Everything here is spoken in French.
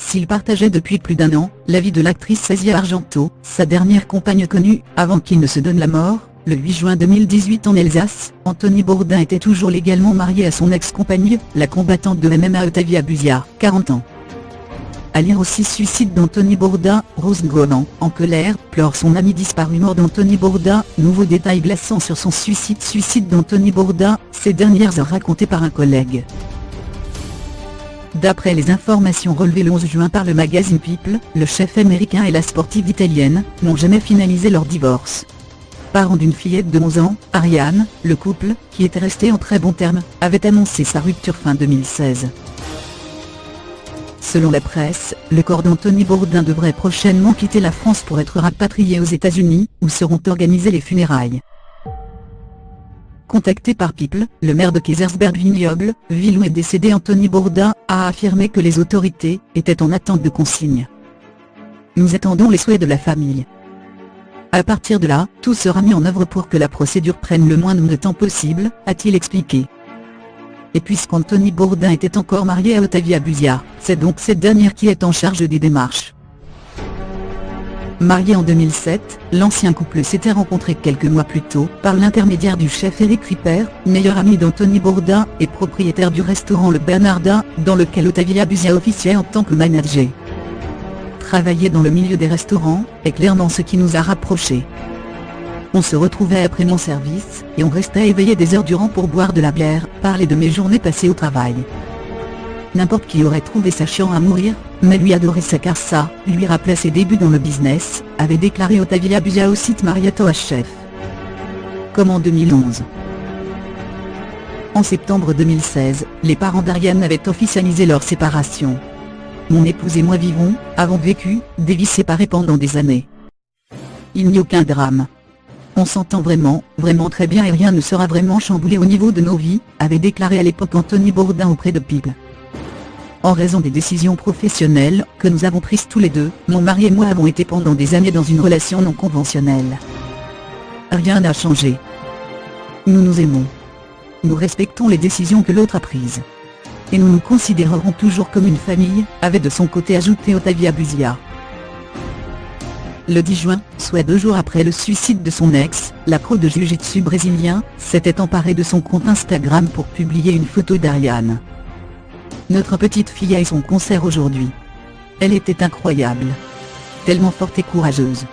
s'il partageait depuis plus d'1 an la vie de l'actrice Asia Argento, sa dernière compagne connue, avant qu'il ne se donne la mort. Le 8 juin 2018 en Alsace, Anthony Bourdain était toujours légalement marié à son ex-compagne, la combattante de MMA Ottavia Busia, 40 ans. À lire aussi Suicide d'Anthony Bourdain, Rose Golan, en colère, pleure son ami disparu. Mort d'Anthony Bourdain, nouveau détail glaçant sur son suicide. Suicide d'Anthony Bourdain, ces dernières heures racontées par un collègue. D'après les informations relevées le 11 juin par le magazine People, le chef américain et la sportive italienne n'ont jamais finalisé leur divorce. Parent d'une fillette de 11 ans, Ariane, le couple, qui était resté en très bons termes, avait annoncé sa rupture fin 2016. Selon la presse, le corps d'Anthony Bourdain devrait prochainement quitter la France pour être rapatrié aux États-Unis, où seront organisées les funérailles. Contacté par People, le maire de Kaysersberg-Vignoble, ville où est décédé Anthony Bourdain, a affirmé que les autorités étaient en attente de consignes. Nous attendons les souhaits de la famille. À partir de là, tout sera mis en œuvre pour que la procédure prenne le moins de temps possible, a-t-il expliqué. Et puisqu'Anthony Bourdain était encore marié à Ottavia Busia, c'est donc cette dernière qui est en charge des démarches. Marié en 2007, l'ancien couple s'était rencontré quelques mois plus tôt par l'intermédiaire du chef Eric Ripper, meilleur ami d'Anthony Bourdain et propriétaire du restaurant Le Bernardin, dans lequel Ottavia Busia officiait en tant que manager. Travailler dans le milieu des restaurants est clairement ce qui nous a rapprochés. On se retrouvait après mon service, et on restait éveillé des heures durant pour boire de la bière, parler de mes journées passées au travail. N'importe qui aurait trouvé ça chiant à mourir, mais lui adorait ça car ça lui rappelait ses débuts dans le business, avait déclaré Ottavia Busia au site Mariato Chef. Comme en 2011. En septembre 2016, les parents d'Ariane avaient officialisé leur séparation. Mon épouse et moi avons vécu des vies séparées pendant des années. Il n'y a aucun drame. On s'entend vraiment très bien et rien ne sera vraiment chamboulé au niveau de nos vies, avait déclaré à l'époque Anthony Bourdain auprès de People. En raison des décisions professionnelles que nous avons prises tous les deux, mon mari et moi avons été pendant des années dans une relation non conventionnelle. Rien n'a changé. Nous nous aimons. Nous respectons les décisions que l'autre a prises. Et nous nous considérerons toujours comme une famille, avait de son côté ajouté Ottavia Busia. Le 10 juin, soit 2 jours après le suicide de son ex, la pro de jiu-jitsu brésilien s'était emparée de son compte Instagram pour publier une photo d'Ariane. Notre petite fille a eu son concert aujourd'hui. Elle était incroyable. Tellement forte et courageuse.